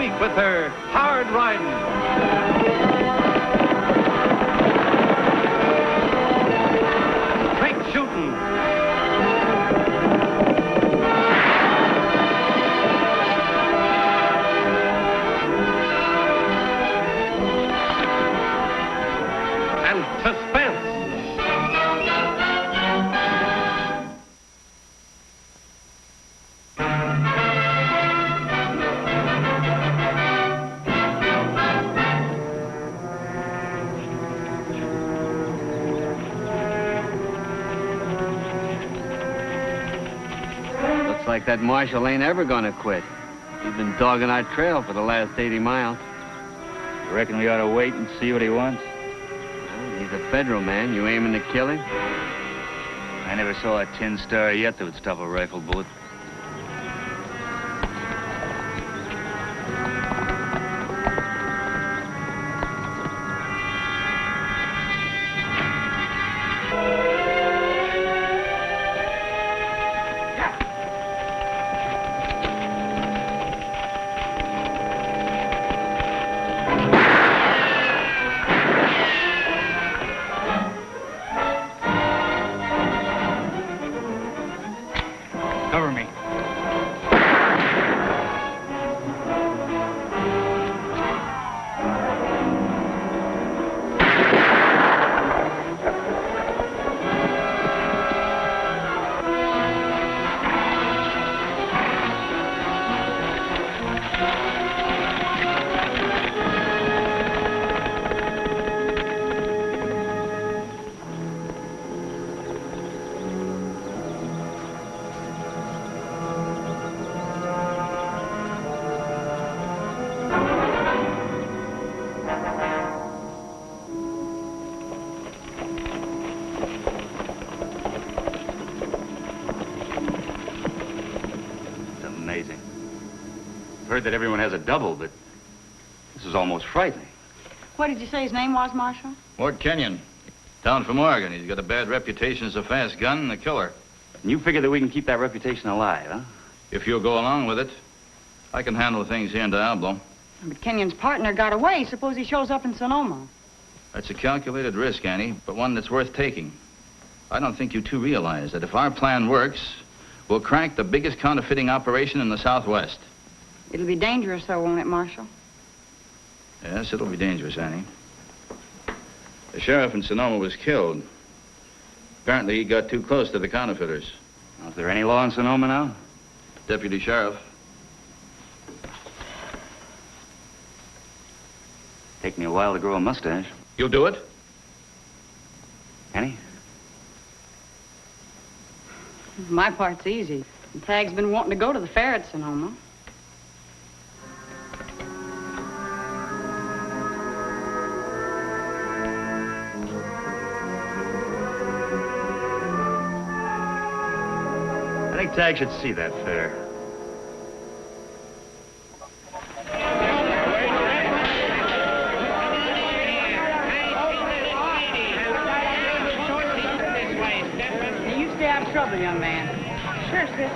week with her hard riding. Straight shooting. And suspense. Looks like that marshal ain't ever gonna quit. He's been dogging our trail for the last 80 miles. You reckon we ought to wait and see what he wants? Well, he's a federal man. You aiming to kill him? I never saw a tin star yet that would stop a rifle bullet. Cover me. Amazing. I've heard that everyone has a double, but this is almost frightening. What did you say his name was, Marshal? Mort Kenyon. Down from Oregon. He's got a bad reputation as a fast gun and a killer. And you figure that we can keep that reputation alive, huh? If you'll go along with it, I can handle things here in Diablo. But Kenyon's partner got away. Suppose he shows up in Sonoma. That's a calculated risk, Annie, but one that's worth taking. I don't think you two realize that if our plan works, we'll crack the biggest counterfeiting operation in the Southwest. It'll be dangerous, though, won't it, Marshal? Yes, it'll be dangerous, Annie. The sheriff in Sonoma was killed. Apparently, he got too close to the counterfeiters. Now, is there any law in Sonoma now? Deputy sheriff. Take me a while to grow a mustache. You'll do it? Annie? My part's easy. Tag's been wanting to go to the fair at Sonoma. I think Tag should see that fair. You stay out of trouble, young man. Sure, sis.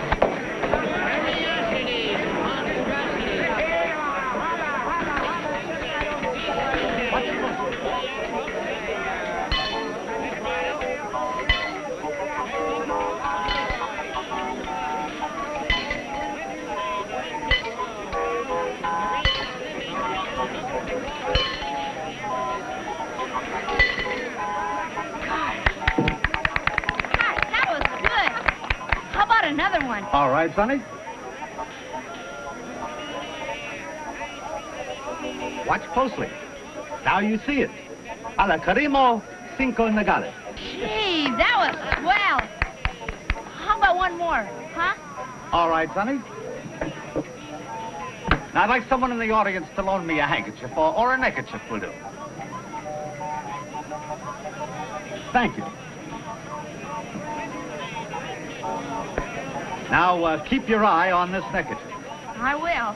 Another one. All right, Sonny. Watch closely. Now you see it. Alla Carimo, cinco nagales. Gee, that was swell. How about one more, huh? All right, Sonny. Now, I'd like someone in the audience to loan me a handkerchief, or a neckerchief will do. Thank you. Now, keep your eye on this neckerchief. I will.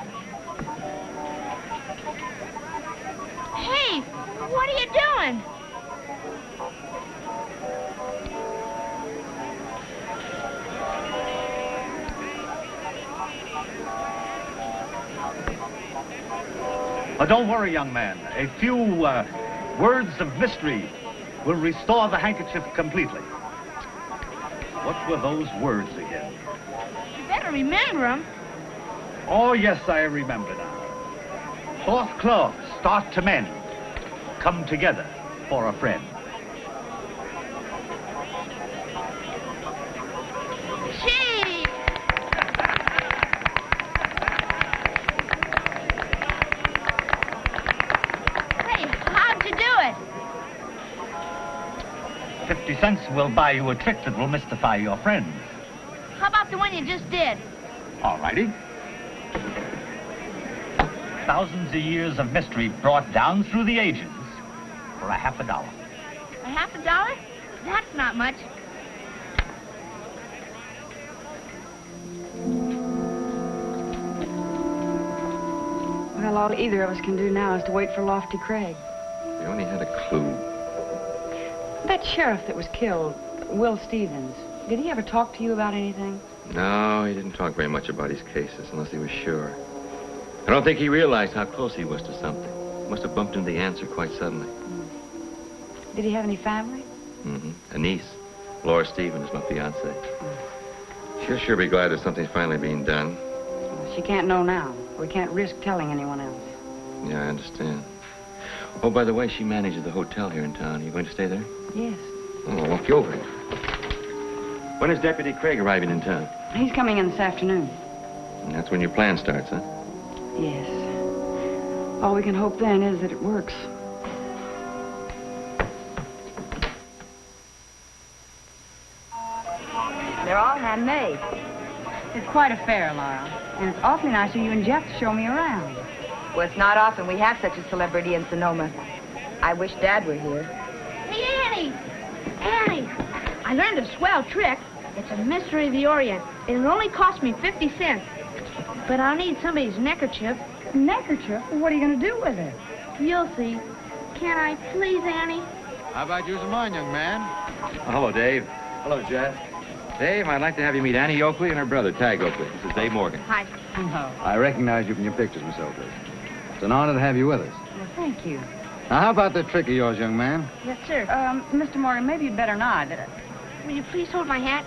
Hey, what are you doing? Oh, don't worry, young man. A few words of mystery will restore the handkerchief completely. What were those words again? You better remember them. Oh, yes, I remember now. Fourth cloth, start to mend. Come together for a friend. Gee! Hey, how'd you do it? 50 cents will buy you a trick that will mystify your friends. How about the one you just did? All righty. Thousands of years of mystery brought down through the ages for a half a dollar. A half a dollar? That's not much. Well, all either of us can do now is to wait for Lofty Craig. We only had a clue. That sheriff that was killed, Will Stevens, did he ever talk to you about anything? No, he didn't talk very much about his cases unless he was sure. I don't think he realized how close he was to something. Must have bumped into the answer quite suddenly. Did he have any family? Mm-hmm. A niece, Laura Stevens, my fiancée. She'll sure be glad that something's finally being done. Well, she can't know now. We can't risk telling anyone else. Yeah, I understand. Oh, by the way, she manages the hotel here in town. Are you going to stay there? Yes. Oh, I'll walk you over. When is Deputy Craig arriving in town? He's coming in this afternoon. And that's when your plan starts, huh? Yes. All we can hope then is that it works. They're all handmade. It's quite a fair, Laura. And it's awfully nice of you and Jeff to show me around. Well, it's not often we have such a celebrity in Sonoma. I wish Dad were here. Hey, Annie! Annie! I learned a swell trick. It's a mystery of the Orient. It'll only cost me 50 cents. But I'll need somebody's neckerchief. Neckerchief? Well, what are you going to do with it? You'll see. Can I please, Annie? How about using mine, young man? Oh, hello, Dave. Hello, Jeff. Dave, I'd like to have you meet Annie Oakley and her brother, Tag Oakley. This is Dave Morgan. Hi. Oh, I recognize you from your pictures, Miss Oakley. It's an honor to have you with us. well, thank you. Now, how about that trick of yours, young man? Yes, sir. Mr. Morgan, maybe you'd better not. Will you please hold my hat?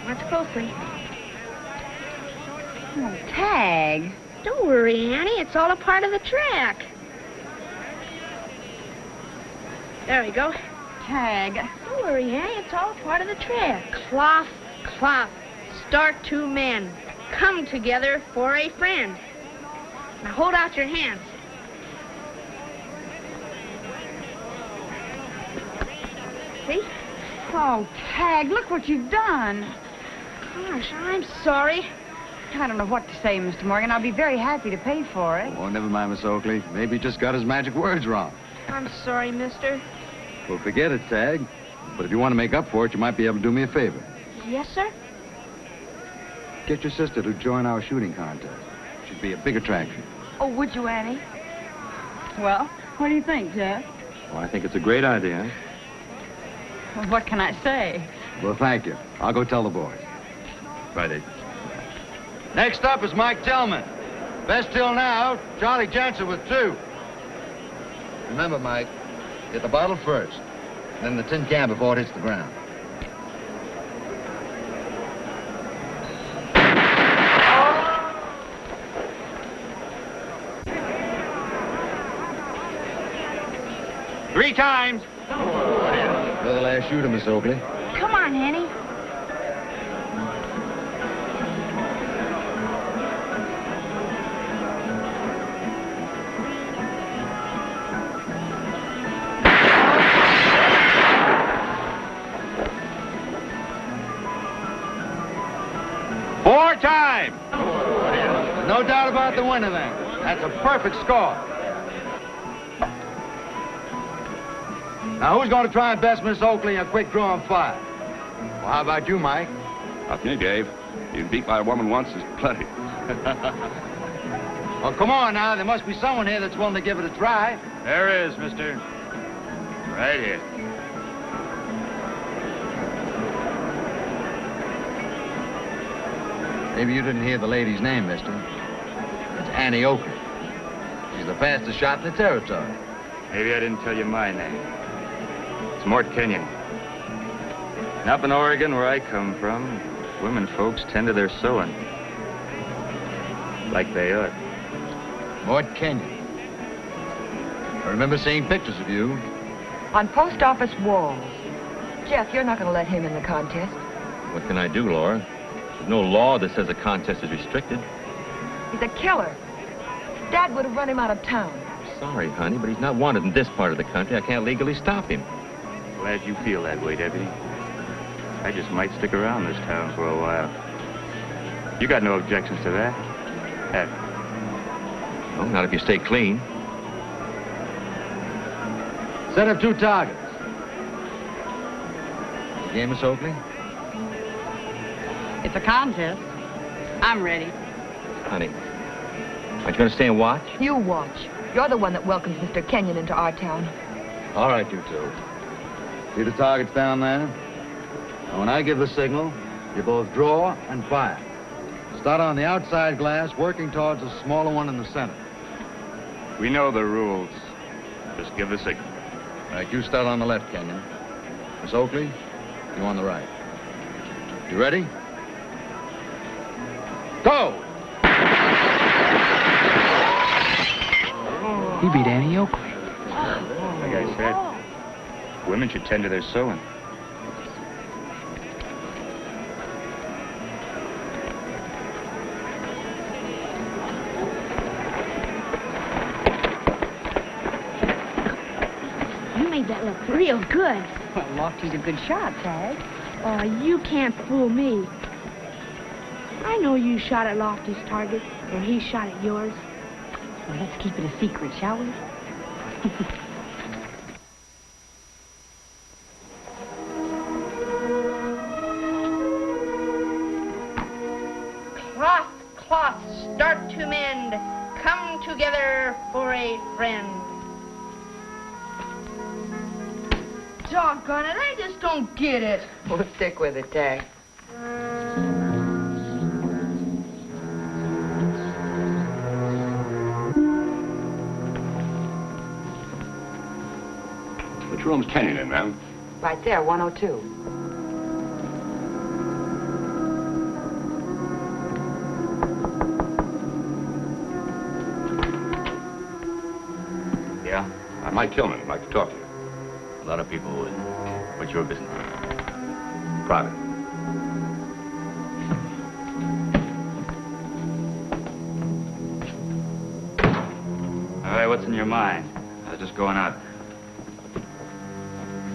Watch closely. Oh, Tag. Don't worry, Annie. It's all a part of the trick. There we go. Tag. Don't worry, Annie. It's all a part of the trick. Cloth, cloth. Start two men. Come together for a friend. Now hold out your hands. See? Oh, Tag, look what you've done. Gosh, I'm sorry. I don't know what to say, Mr. Morgan. I'll be very happy to pay for it. Oh, never mind, Miss Oakley. Maybe he just got his magic words wrong. I'm sorry, mister. Well, forget it, Tag. But if you want to make up for it, you might be able to do me a favor. Yes, sir? Get your sister to join our shooting contest. She'd be a big attraction. Oh, would you, Annie? Well, what do you think, Jeff? Well, I think it's a great idea. Well, what can I say? Well, thank you. I'll go tell the boys. Right, Dave. Next up is Mike Tillman. Best till now, Charlie Jansen with 2. Remember, Mike, get the bottle first, then the tin can before it hits the ground. Three times. You're the last shooter, Miss Oakley. Come on, Annie. Four times. No doubt about the winner, then. That's a perfect score. Now, who's going to try and best Miss Oakley in a quick draw and fire? Well, how about you, Mike? Not me, Dave. Being beat by a woman once is plenty. Well, come on now. There must be someone here that's willing to give it a try. There is, mister. Right here. Maybe you didn't hear the lady's name, mister. It's Annie Oakley. He's the fastest shot in the territory. Maybe I didn't tell you my name. It's Mort Kenyon. And up in Oregon, where I come from, women folks tend to their sewing. Like they ought. Mort Kenyon. I remember seeing pictures of you. On post office walls. Jeff, you're not going to let him in the contest. What can I do, Laura? There's no law that says a contest is restricted. He's a killer. Dad would have run him out of town. Sorry, honey, but he's not wanted in this part of the country. I can't legally stop him. Glad you feel that way, Deputy. I just might stick around this town for a while. You got no objections to that, have you? No, not if you stay clean. Set up 2 targets. You game, Miss Oakley? It's a contest. I'm ready. Honey, aren't you going to stay and watch? You watch. You're the one that welcomes Mr. Kenyon into our town. All right, you two. See the targets down there? Now, when I give the signal, you both draw and fire. Start on the outside glass, working towards the smaller one in the center. We know the rules. Just give the signal. All right, you start on the left, Kenyon. Miss Oakley, you on the right. You ready? Go! He beat Annie Oakley. Like I said, women should tend to their sewing. You made that look real good. Well, Lofty's a good shot, Tag. Oh, you can't fool me. I know you shot at Lofty's target, and he shot at yours. Well, let's keep it a secret, shall we? Cloth, start to mend. Come together for a friend. Doggone it, I just don't get it. We'll stick with it, Tag. Which room's Kenyon in, ma'am? Right there, 102. Yeah? I'm Mike Tillman. I'd like to talk to you. A lot of people would. What's your business? Private. All right, what's in your mind? I was just going out.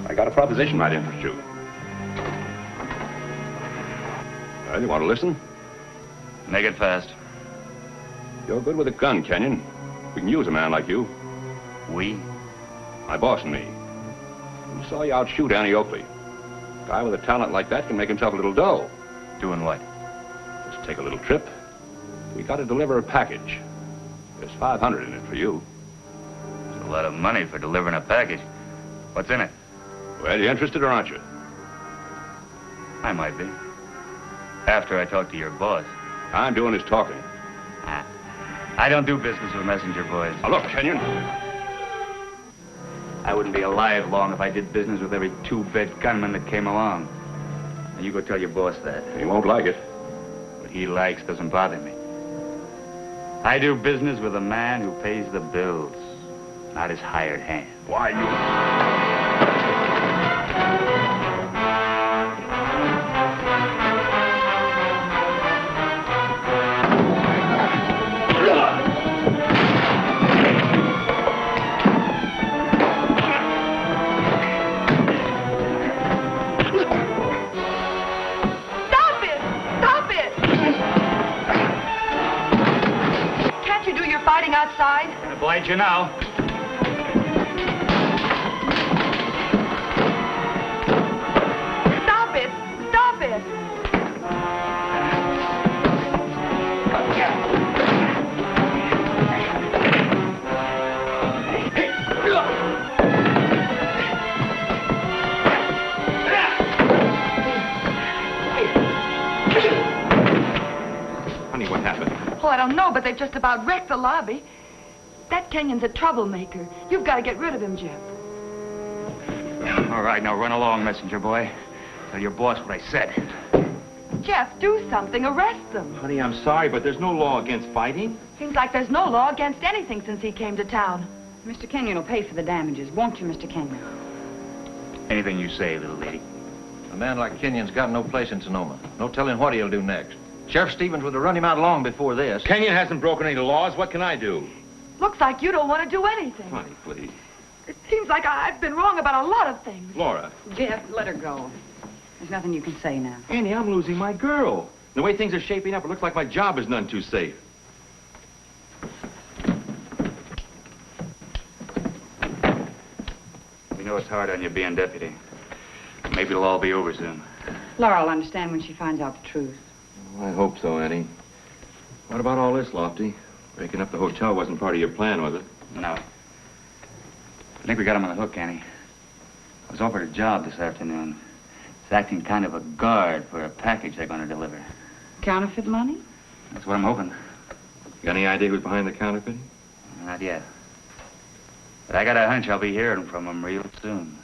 I got a proposition might interest you. Well, you want to listen? Make it fast. You're good with a gun, Kenyon. We can use a man like you. We? My boss and me. We saw you outshoot Annie Oakley. A guy with a talent like that can make himself a little dough. Doing what? Let's take a little trip. We got to deliver a package. There's $500 in it for you. It's a lot of money for delivering a package. What's in it? Well, you interested or aren't you? I might be. After I talk to your boss. I'm doing his talking. I don't do business with messenger boys. Now, look, Kenyon. I wouldn't be alive long if I did business with every two-bit gunman that came along. Now, you go tell your boss that. He won't like it. What he likes doesn't bother me. I do business with a man who pays the bills, not his hired hand. Why, you... Outside? Gonna oblige you now. Stop it! Stop it! Honey, what happened? Oh, I don't know, but they've just about wrecked the lobby. That Kenyon's a troublemaker. You've got to get rid of him, Jeff. All right, now run along, messenger boy. Tell your boss what I said. Jeff, do something. Arrest them. Honey, I'm sorry, but there's no law against fighting. Seems like there's no law against anything since he came to town. Mr. Kenyon will pay for the damages, won't you, Mr. Kenyon? Anything you say, little lady. A man like Kenyon's got no place in Sonoma. No telling what he'll do next. Sheriff Stevens would have run him out long before this. Kenyon hasn't broken any laws. What can I do? Looks like you don't want to do anything. Honey, please. It seems like I've been wrong about a lot of things. Laura. Jeff, let her go. There's nothing you can say now. Annie, I'm losing my girl. The way things are shaping up, it looks like my job is none too safe. We know it's hard on you being deputy. Maybe it'll all be over soon. Laura will understand when she finds out the truth. I hope so, Annie. What about all this, Lofty? Breaking up the hotel wasn't part of your plan, was it? No. I think we got him on the hook, Annie. I was offered a job this afternoon. It's acting kind of a guard for a package they're going to deliver. Counterfeit money? That's what I'm hoping. You got any idea who's behind the counterfeiting? Not yet. But I got a hunch I'll be hearing from him real soon.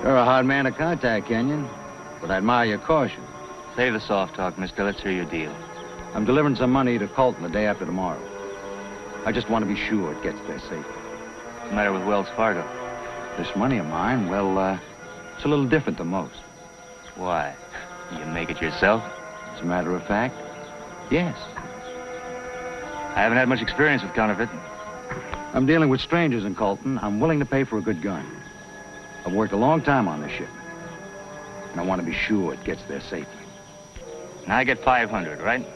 You're a hard man to contact, Kenyon. But I admire your caution. Save the soft talk, mister. Let's hear your deal. I'm delivering some money to Colton the day after tomorrow. I just want to be sure it gets there safely. What's the matter with Wells Fargo? This money of mine, well, it's a little different than most. Why? You make it yourself? As a matter of fact, yes. I haven't had much experience with counterfeiting. I'm dealing with strangers in Colton. I'm willing to pay for a good gun. I've worked a long time on this shipment. And I want to be sure it gets there safely. Now I get 500, right?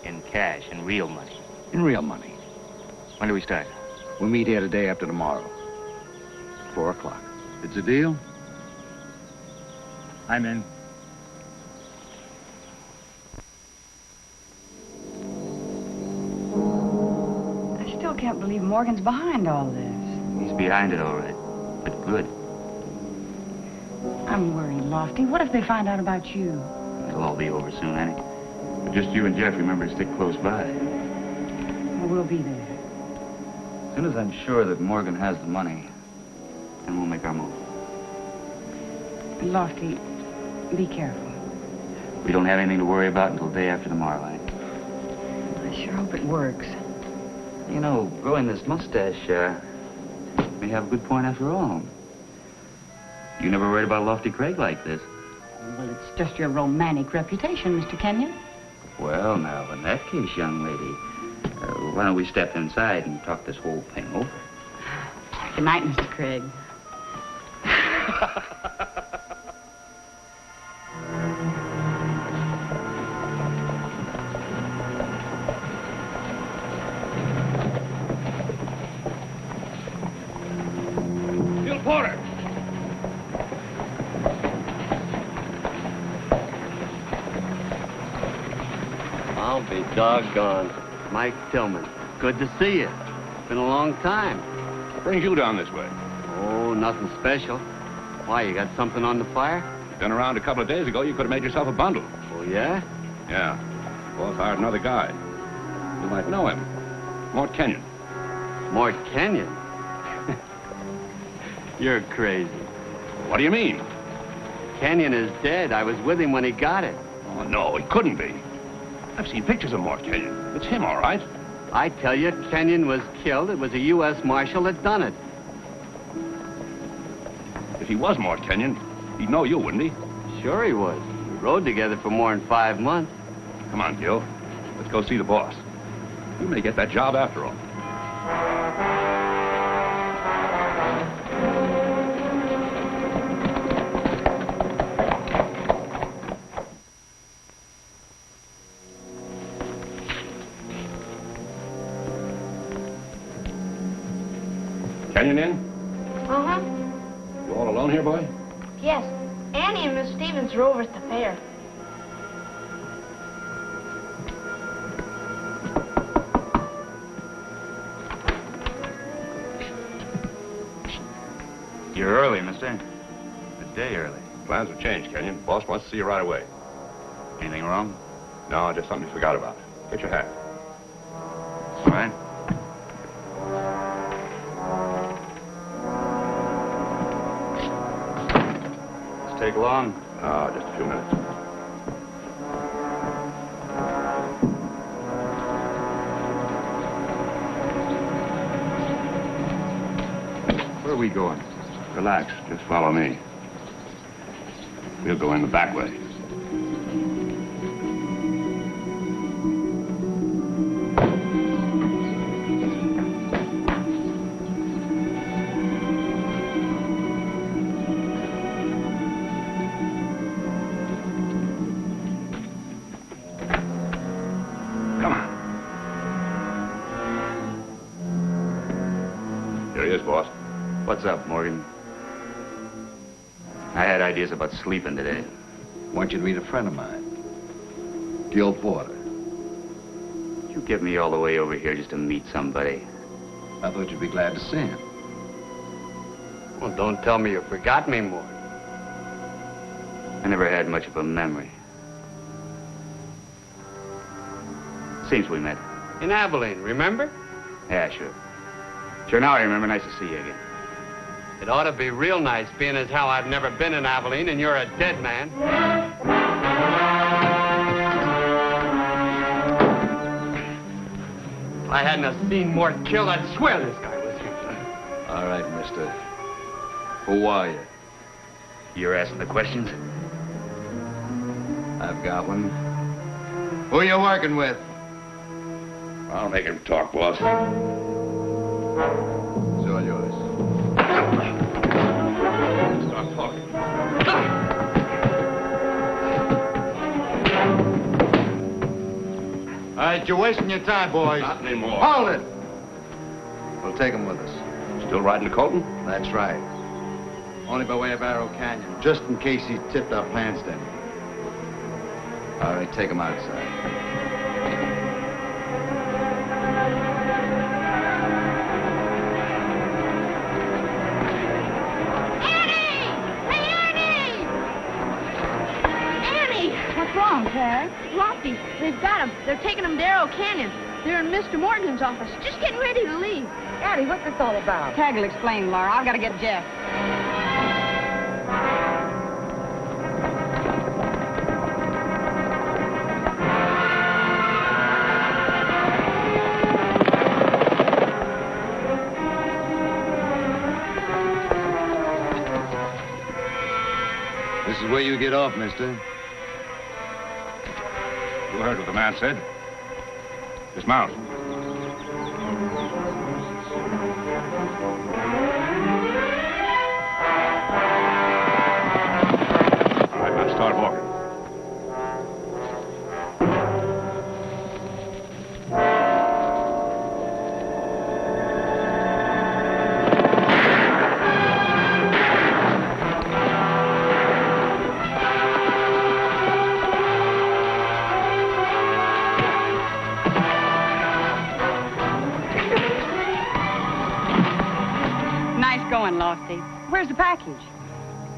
In cash, in real money. In real money. When do we start? We'll meet here the day after tomorrow. 4 o'clock. It's a deal? I'm in. I still can't believe Morgan's behind all this. He's behind it, all right. But good. I'm worried, Lofty. What if they find out about you? It'll all be over soon, Annie. But just you and Jeff remember to stick close by. Well, we'll be there. As soon as I'm sure that Morgan has the money, then we'll make our move. Lofty, be careful. We don't have anything to worry about until day after tomorrow, Annie. I sure hope it works. You know, growing this mustache, may have a good point after all. You never worried about Lofty Craig like this. Well, it's just your romantic reputation, Mr. Kenyon. Well, now, in that case, young lady, why don't we step inside and talk this whole thing over? Good night, Mr. Craig. Bill Porter! I'll be doggone. Mike Tillman, good to see you. Been a long time. What brings you down this way? Oh, nothing special. Why, you got something on the fire? Been around a couple of days ago, you could have made yourself a bundle. Oh, yeah? Yeah. Boss hired another guy. You might know him. Mort Kenyon. Mort Kenyon? You're crazy. What do you mean? Kenyon is dead. I was with him when he got it. Oh, no, he couldn't be. I've seen pictures of Mort Kenyon. It's him, all right. I tell you, Kenyon was killed. It was a U.S. Marshal that done it. If he was Mort Kenyon, he'd know you, wouldn't he? Sure he was. We rode together for more than 5 months. Come on, Gil. Let's go see the boss. You may get that job after all. Kenyon in? Uh-huh. You all alone here, boy? Yes. Annie and Miss Stevens are over at the fair. You're early, mister. A day early. Plans have changed, Kenyon. Boss wants to see you right away. Anything wrong? No, just something you forgot about. Get your hat. All right. This take long? Oh, just a few minutes. Where are we going? Relax. Just follow me. We'll go in the back way. Come on. Here he is, boss. What's up, Morgan? I had ideas about sleeping today. I want you to meet a friend of mine, Gil Porter. You get me all the way over here just to meet somebody. I thought you'd be glad to see him. Well, don't tell me you forgot me, Mort. I never had much of a memory. Seems we met. In Abilene, remember? Yeah, sure. Sure, now I remember. Nice to see you again. It ought to be real nice, being as how I've never been in Abilene and you're a dead man. If I hadn't have seen Mort killed, I'd swear this guy was here. All right, mister. Who are you? You're asking the questions? I've got one. Who you working with? I'll make him talk, boss. It's all yours. Stop talking. All right, you're wasting your time, boys. Not anymore. Hold it! We'll take him with us. Still riding to Colton? That's right. Only by way of Arrow Canyon, just in case he tipped our plans to anyone. All right, take him outside. What's wrong, Tag? Lofty, they've got him. They're taking him to Arrow Canyon. They're in Mr. Morgan's office, just getting ready to leave. Addie, what's this all about? Tag will explain, Laura. I've got to get Jeff. This is where you get off, mister. You heard what the man said. Dismount. All right, now start walking. Nice going, Lofty. Where's the package?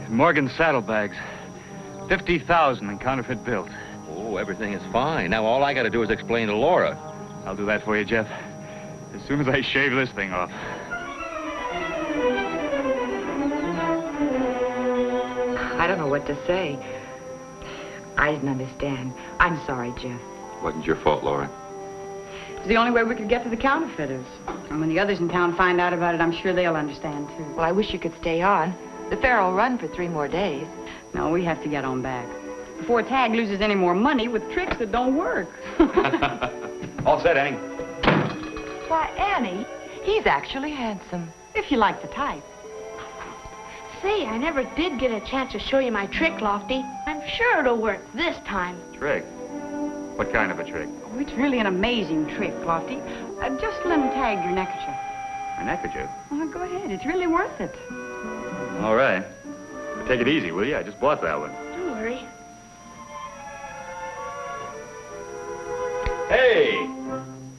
Morgan's saddlebags. 50,000 in counterfeit bills. Oh, everything is fine. Now all I got to do is explain to Laura. I'll do that for you, Jeff. As soon as I shave this thing off. I don't know what to say. I didn't understand. I'm sorry, Jeff. Wasn't your fault, Laura. It's the only way we could get to the counterfeiters. And when the others in town find out about it, I'm sure they'll understand, too. Well, I wish you could stay on. The fair will run for 3 more days. No, we have to get on back. Before Tag loses any more money with tricks that don't work. All set, Annie. Why, Annie, he's actually handsome. If you like the type. Say, I never did get a chance to show you my trick, Lofty. I'm sure it'll work this time. Trick? What kind of a trick? Oh, it's really an amazing trick, Lofty. Just let him tag your neckerchief. My neckerchief? Oh, go ahead. It's really worth it. All right. But take it easy, will you? I just bought that one. Don't worry. Hey!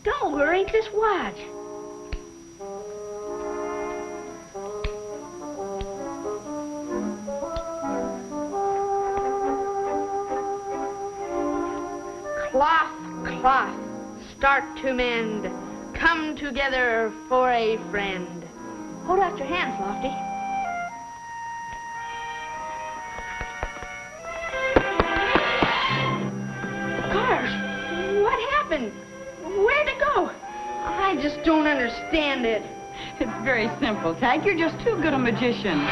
Don't worry, just watch. cloth, start to mend, come together for a friend. Hold out your hands, Lofty. Gosh, what happened? Where'd it go? I just don't understand it. It's very simple, Tag. You're just too good a magician.